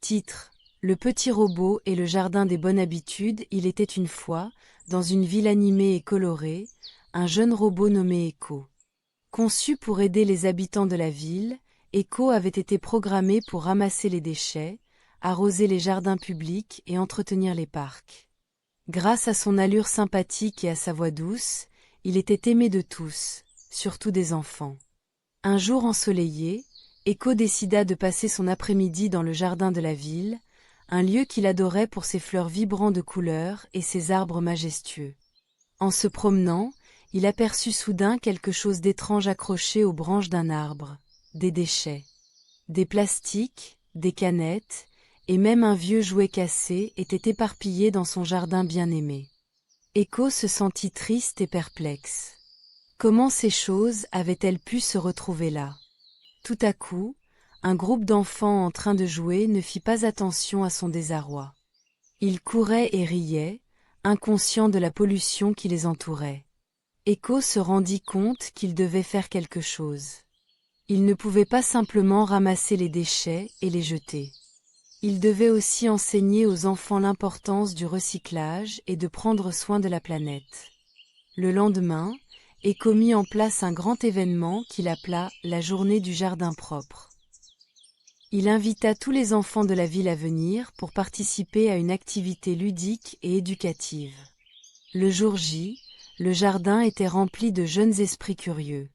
Titre: Le petit robot et le jardin des bonnes habitudes. Il était une fois, dans une ville animée et colorée, un jeune robot nommé Echo. Conçu pour aider les habitants de la ville, Echo avait été programmé pour ramasser les déchets, arroser les jardins publics et entretenir les parcs. Grâce à son allure sympathique et à sa voix douce, il était aimé de tous, surtout des enfants. Un jour ensoleillé, Echo décida de passer son après-midi dans le jardin de la ville, un lieu qu'il adorait pour ses fleurs vibrantes de couleurs et ses arbres majestueux. En se promenant, il aperçut soudain quelque chose d'étrange accroché aux branches d'un arbre, des déchets. Des plastiques, des canettes, et même un vieux jouet cassé étaient éparpillés dans son jardin bien-aimé. Echo se sentit triste et perplexe. Comment ces choses avaient-elles pu se retrouver là? Tout à coup, un groupe d'enfants en train de jouer ne fit pas attention à son désarroi. Ils couraient et riaient, inconscients de la pollution qui les entourait. Echo se rendit compte qu'il devait faire quelque chose. Il ne pouvait pas simplement ramasser les déchets et les jeter. Il devait aussi enseigner aux enfants l'importance du recyclage et de prendre soin de la planète. Le lendemain, Echo mit en place un grand événement qu'il appela la Journée du Jardin Propre. Il invita tous les enfants de la ville à venir pour participer à une activité ludique et éducative. Le jour J, le jardin était rempli de jeunes esprits curieux.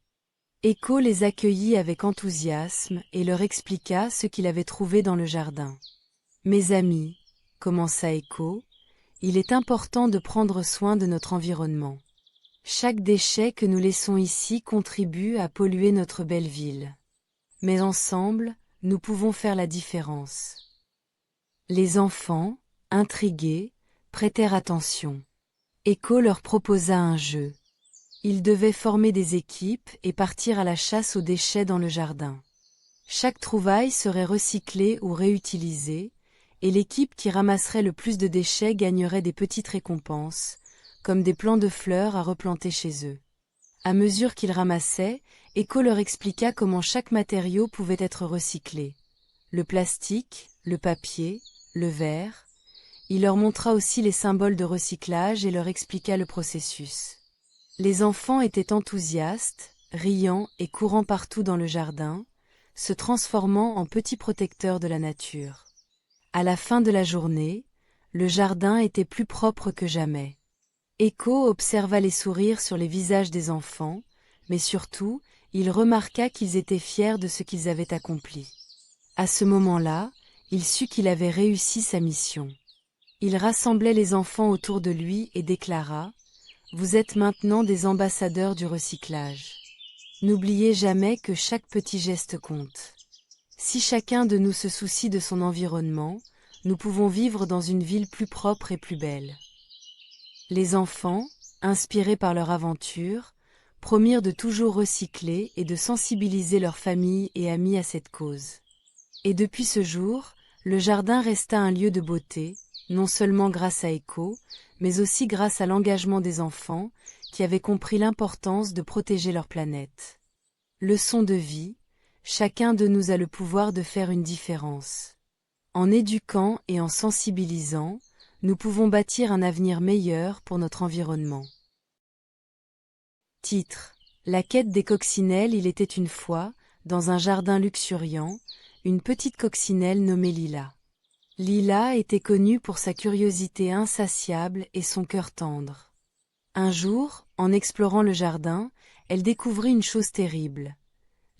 Echo les accueillit avec enthousiasme et leur expliqua ce qu'il avait trouvé dans le jardin. « Mes amis, » commença Echo, « il est important de prendre soin de notre environnement. Chaque déchet que nous laissons ici contribue à polluer notre belle ville. Mais ensemble, nous pouvons faire la différence. » Les enfants, intrigués, prêtèrent attention. Echo leur proposa un jeu. Ils devaient former des équipes et partir à la chasse aux déchets dans le jardin. Chaque trouvaille serait recyclée ou réutilisée, et l'équipe qui ramasserait le plus de déchets gagnerait des petites récompenses, comme des plants de fleurs à replanter chez eux. À mesure qu'ils ramassaient, Echo leur expliqua comment chaque matériau pouvait être recyclé. Le plastique, le papier, le verre. Il leur montra aussi les symboles de recyclage et leur expliqua le processus. Les enfants étaient enthousiastes, riant et courant partout dans le jardin, se transformant en petits protecteurs de la nature. À la fin de la journée, le jardin était plus propre que jamais. Echo observa les sourires sur les visages des enfants, mais surtout, il remarqua qu'ils étaient fiers de ce qu'ils avaient accompli. À ce moment-là, il sut qu'il avait réussi sa mission. Il rassemblait les enfants autour de lui et déclara : « Vous êtes maintenant des ambassadeurs du recyclage. N'oubliez jamais que chaque petit geste compte. Si chacun de nous se soucie de son environnement, nous pouvons vivre dans une ville plus propre et plus belle. » Les enfants, inspirés par leur aventure, promirent de toujours recycler et de sensibiliser leurs familles et amis à cette cause. Et depuis ce jour, le jardin resta un lieu de beauté, non seulement grâce à Echo, mais aussi grâce à l'engagement des enfants, qui avaient compris l'importance de protéger leur planète. Leçon de vie, chacun de nous a le pouvoir de faire une différence. En éduquant et en sensibilisant, nous pouvons bâtir un avenir meilleur pour notre environnement. Titre : La quête des coccinelles. Il était une fois, dans un jardin luxuriant, une petite coccinelle nommée Lila. Lila était connue pour sa curiosité insatiable et son cœur tendre. Un jour, en explorant le jardin, elle découvrit une chose terrible.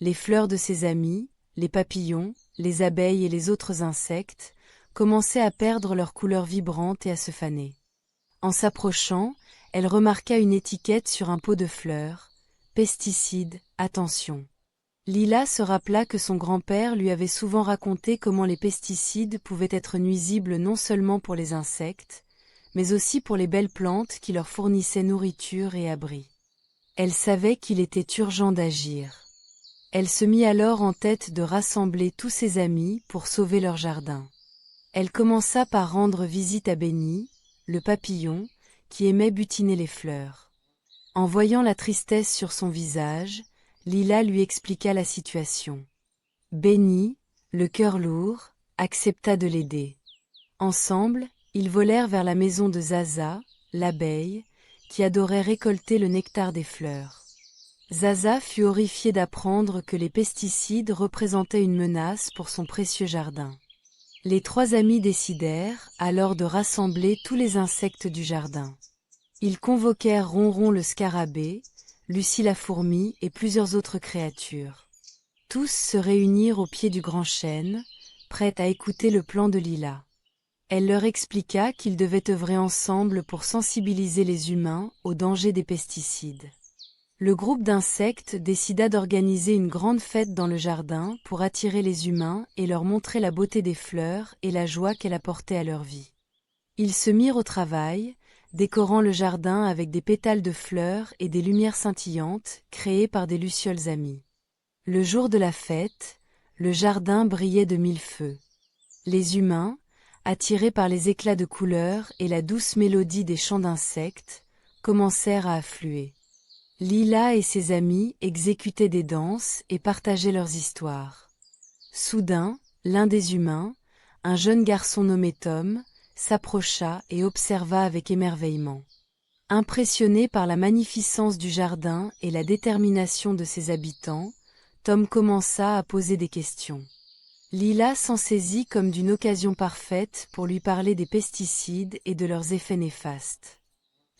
Les fleurs de ses amis, les papillons, les abeilles et les autres insectes, commençaient à perdre leur couleur vibrante et à se faner. En s'approchant, elle remarqua une étiquette sur un pot de fleurs. « Pesticides, attention !» Lila se rappela que son grand-père lui avait souvent raconté comment les pesticides pouvaient être nuisibles non seulement pour les insectes, mais aussi pour les belles plantes qui leur fournissaient nourriture et abri. Elle savait qu'il était urgent d'agir. Elle se mit alors en tête de rassembler tous ses amis pour sauver leur jardin. Elle commença par rendre visite à Benny, le papillon, qui aimait butiner les fleurs. En voyant la tristesse sur son visage, Lila lui expliqua la situation. Benny, le cœur lourd, accepta de l'aider. Ensemble, ils volèrent vers la maison de Zaza, l'abeille, qui adorait récolter le nectar des fleurs. Zaza fut horrifiée d'apprendre que les pesticides représentaient une menace pour son précieux jardin. Les trois amis décidèrent alors de rassembler tous les insectes du jardin. Ils convoquèrent Ronron le scarabée, Lucie la fourmi et plusieurs autres créatures. Tous se réunirent au pied du grand chêne, prêts à écouter le plan de Lila. Elle leur expliqua qu'ils devaient œuvrer ensemble pour sensibiliser les humains au danger des pesticides. Le groupe d'insectes décida d'organiser une grande fête dans le jardin pour attirer les humains et leur montrer la beauté des fleurs et la joie qu'elle apportait à leur vie. Ils se mirent au travail, décorant le jardin avec des pétales de fleurs et des lumières scintillantes créées par des lucioles amies. Le jour de la fête, le jardin brillait de mille feux. Les humains, attirés par les éclats de couleurs et la douce mélodie des chants d'insectes, commencèrent à affluer. Lila et ses amis exécutaient des danses et partageaient leurs histoires. Soudain, l'un des humains, un jeune garçon nommé Tom, s'approcha et observa avec émerveillement. Impressionné par la magnificence du jardin et la détermination de ses habitants, Tom commença à poser des questions. Lila s'en saisit comme d'une occasion parfaite pour lui parler des pesticides et de leurs effets néfastes.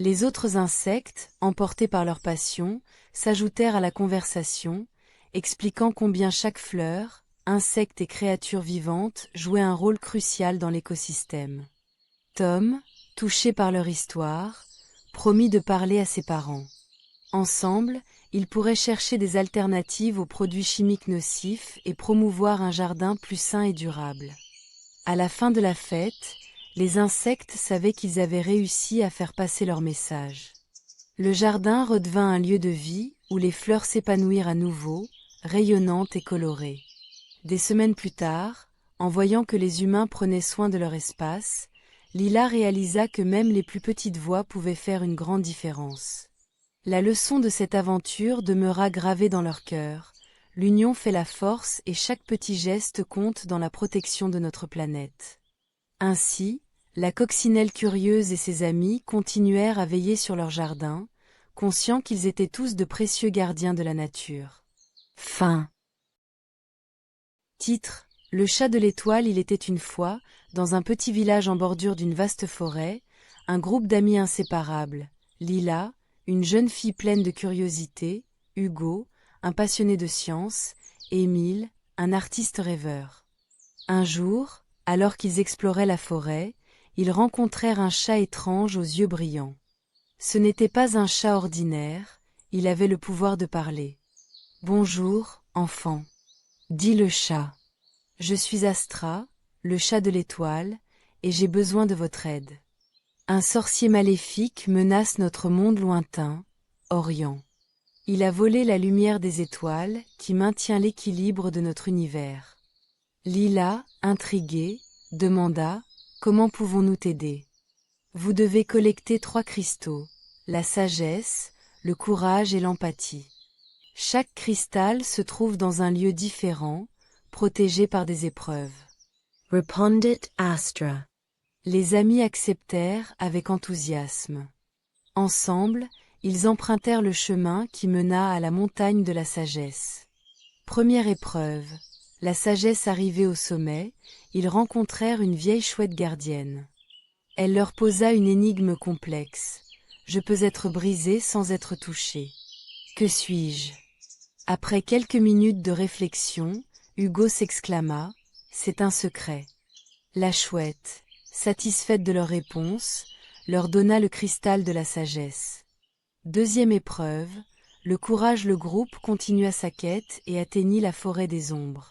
Les autres insectes, emportés par leur passion, s'ajoutèrent à la conversation, expliquant combien chaque fleur, insecte et créature vivante jouait un rôle crucial dans l'écosystème. Tom, touché par leur histoire, promit de parler à ses parents. Ensemble, ils pourraient chercher des alternatives aux produits chimiques nocifs et promouvoir un jardin plus sain et durable. À la fin de la fête, les insectes savaient qu'ils avaient réussi à faire passer leur message. Le jardin redevint un lieu de vie où les fleurs s'épanouirent à nouveau, rayonnantes et colorées. Des semaines plus tard, en voyant que les humains prenaient soin de leur espace, Lila réalisa que même les plus petites voix pouvaient faire une grande différence. La leçon de cette aventure demeura gravée dans leur cœur. L'union fait la force et chaque petit geste compte dans la protection de notre planète. Ainsi, la coccinelle curieuse et ses amis continuèrent à veiller sur leur jardin, conscients qu'ils étaient tous de précieux gardiens de la nature. Fin. Titre: Le chat de l'étoile. Il était une fois, dans un petit village en bordure d'une vaste forêt, un groupe d'amis inséparables. Lila, une jeune fille pleine de curiosité, Hugo, un passionné de science, et Émile, un artiste rêveur. Un jour, alors qu'ils exploraient la forêt, ils rencontrèrent un chat étrange aux yeux brillants. Ce n'était pas un chat ordinaire, il avait le pouvoir de parler. « Bonjour, enfant, » dit le chat. « Je suis Astra, le chat de l'étoile, et j'ai besoin de votre aide. Un sorcier maléfique menace notre monde lointain, Orient. Il a volé la lumière des étoiles qui maintient l'équilibre de notre univers. » Lila, intriguée, demanda: « Comment pouvons-nous t'aider ? » Vous devez collecter 3 cristaux, la sagesse, le courage et l'empathie. Chaque cristal se trouve dans un lieu différent, protégé par des épreuves. Répondit Astra. Les amis acceptèrent avec enthousiasme. Ensemble, ils empruntèrent le chemin qui mena à la montagne de la sagesse. Première épreuve. La sagesse arrivée au sommet, ils rencontrèrent une vieille chouette gardienne. Elle leur posa une énigme complexe. Je peux être brisé sans être touché. Que suis-je? Après quelques minutes de réflexion, Hugo s'exclama: c'est un secret. La chouette, satisfaite de leur réponse, leur donna le cristal de la sagesse. Deuxième épreuve, le courage. Le groupe continua sa quête et atteignit la forêt des ombres.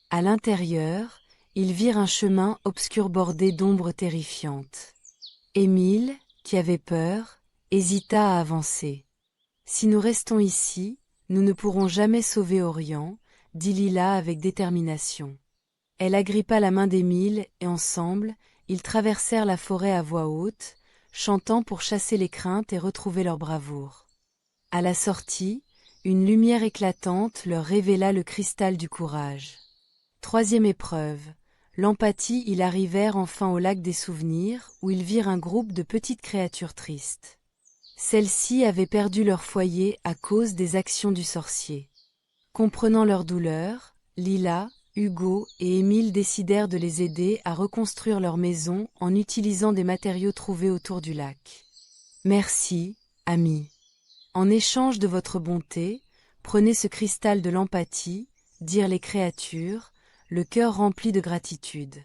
À l'intérieur, ils virent un chemin obscur bordé d'ombres terrifiantes. Émile, qui avait peur, hésita à avancer. « Si nous restons ici, nous ne pourrons jamais sauver Orient, » dit Lila avec détermination. Elle agrippa la main d'Émile et ensemble, ils traversèrent la forêt à voix haute, chantant pour chasser les craintes et retrouver leur bravoure. À la sortie, une lumière éclatante leur révéla le cristal du courage. Troisième épreuve. l'empathie, ils arrivèrent enfin au lac des souvenirs, où ils virent un groupe de petites créatures tristes. Celles-ci avaient perdu leur foyer à cause des actions du sorcier. Comprenant leur douleur, Lila, Hugo et Émile décidèrent de les aider à reconstruire leur maison en utilisant des matériaux trouvés autour du lac. Merci, amis. En échange de votre bonté, prenez ce cristal de l'empathie, dirent les créatures, le cœur rempli de gratitude.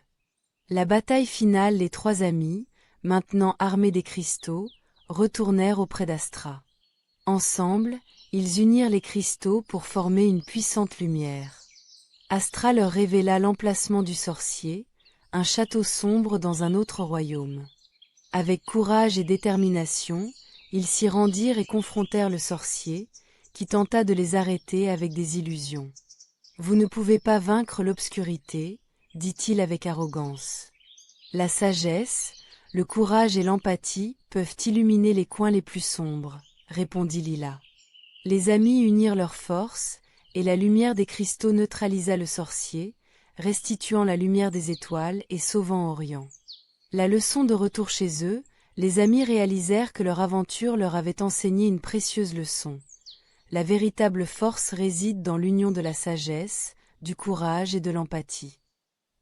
La bataille finale, les trois amis, maintenant armés des cristaux, retournèrent auprès d'Astra. Ensemble, ils unirent les cristaux pour former une puissante lumière. Astra leur révéla l'emplacement du sorcier, un château sombre dans un autre royaume. Avec courage et détermination, ils s'y rendirent et confrontèrent le sorcier, qui tenta de les arrêter avec des illusions. « Vous ne pouvez pas vaincre l'obscurité, » dit-il avec arrogance. « La sagesse, le courage et l'empathie peuvent illuminer les coins les plus sombres, » répondit Lila. Les amis unirent leurs forces, et la lumière des cristaux neutralisa le sorcier, restituant la lumière des étoiles et sauvant Orient. La leçon de retour chez eux, les amis réalisèrent que leur aventure leur avait enseigné une précieuse leçon. La véritable force réside dans l'union de la sagesse, du courage et de l'empathie.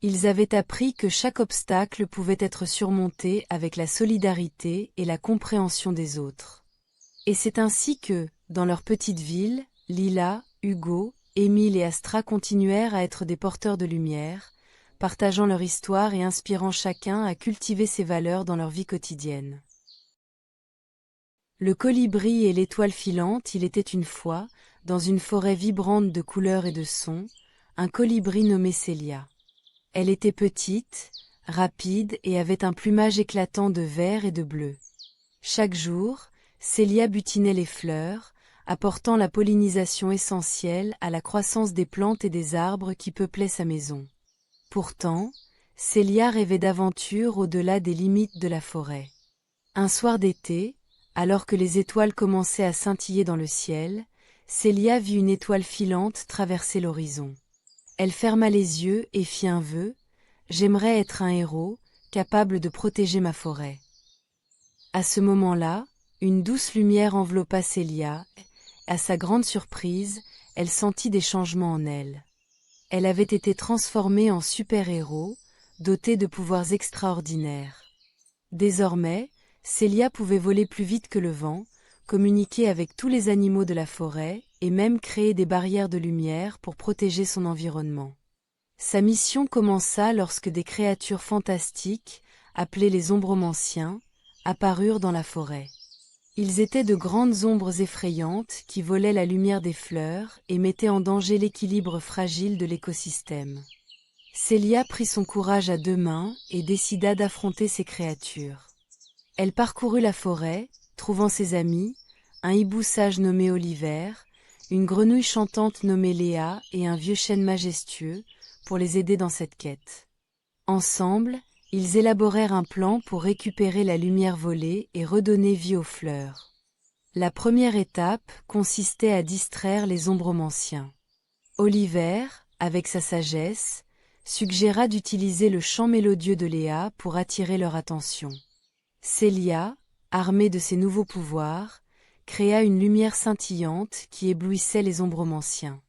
Ils avaient appris que chaque obstacle pouvait être surmonté avec la solidarité et la compréhension des autres. Et c'est ainsi que, dans leur petite ville, Lila, Hugo, Émile et Astra continuèrent à être des porteurs de lumière, partageant leur histoire et inspirant chacun à cultiver ces valeurs dans leur vie quotidienne. Le colibri et l'étoile filante. Il était une fois, dans une forêt vibrante de couleurs et de sons, un colibri nommé Célia. Elle était petite, rapide et avait un plumage éclatant de vert et de bleu. Chaque jour, Célia butinait les fleurs, apportant la pollinisation essentielle à la croissance des plantes et des arbres qui peuplaient sa maison. Pourtant, Célia rêvait d'aventures au-delà des limites de la forêt. Un soir d'été, alors que les étoiles commençaient à scintiller dans le ciel, Célia vit une étoile filante traverser l'horizon. Elle ferma les yeux et fit un vœu: « J'aimerais être un héros, capable de protéger ma forêt. » À ce moment-là, une douce lumière enveloppa Célia. À sa grande surprise, elle sentit des changements en elle. Elle avait été transformée en super-héros, dotée de pouvoirs extraordinaires. Désormais, Célia pouvait voler plus vite que le vent, communiquer avec tous les animaux de la forêt et même créer des barrières de lumière pour protéger son environnement. Sa mission commença lorsque des créatures fantastiques, appelées les ombromanciens, apparurent dans la forêt. Ils étaient de grandes ombres effrayantes qui volaient la lumière des fleurs et mettaient en danger l'équilibre fragile de l'écosystème. Célia prit son courage à deux mains et décida d'affronter ces créatures. Elle parcourut la forêt, trouvant ses amis, un hibou sage nommé Oliver, une grenouille chantante nommée Léa et un vieux chêne majestueux, pour les aider dans cette quête. Ensemble, ils élaborèrent un plan pour récupérer la lumière volée et redonner vie aux fleurs. La première étape consistait à distraire les ombromanciens. Oliver, avec sa sagesse, suggéra d'utiliser le chant mélodieux de Léa pour attirer leur attention. Célia, armée de ses nouveaux pouvoirs, créa une lumière scintillante qui éblouissait les ombromanciens.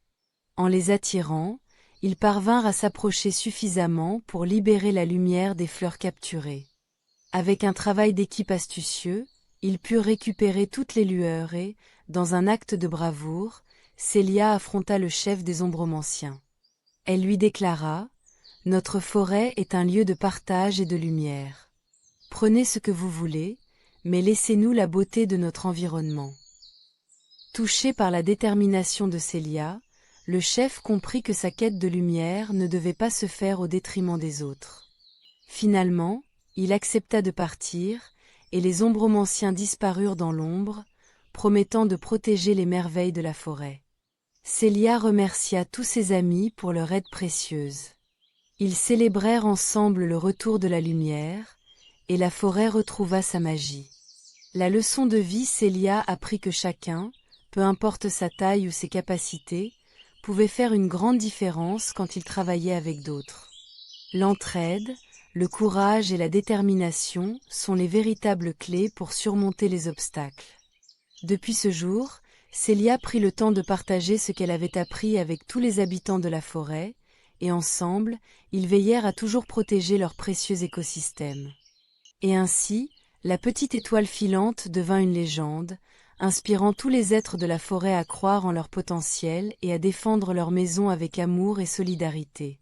En les attirant, ils parvinrent à s'approcher suffisamment pour libérer la lumière des fleurs capturées. Avec un travail d'équipe astucieux, ils purent récupérer toutes les lueurs et, dans un acte de bravoure, Célia affronta le chef des ombromanciens. Elle lui déclara: « Notre forêt est un lieu de partage et de lumière. Prenez ce que vous voulez, mais laissez-nous la beauté de notre environnement. » Touché par la détermination de Célia, le chef comprit que sa quête de lumière ne devait pas se faire au détriment des autres. Finalement, il accepta de partir, et les ombromanciens disparurent dans l'ombre, promettant de protéger les merveilles de la forêt. Célia remercia tous ses amis pour leur aide précieuse. Ils célébrèrent ensemble le retour de la lumière, et la forêt retrouva sa magie. La leçon de vie: Célia apprit que chacun, peu importe sa taille ou ses capacités, pouvait faire une grande différence quand il travaillait avec d'autres. L'entraide, le courage et la détermination sont les véritables clés pour surmonter les obstacles. Depuis ce jour, Célia prit le temps de partager ce qu'elle avait appris avec tous les habitants de la forêt, et ensemble, ils veillèrent à toujours protéger leur précieux écosystème. Et ainsi, la petite étoile filante devint une légende, inspirant tous les êtres de la forêt à croire en leur potentiel et à défendre leur maison avec amour et solidarité.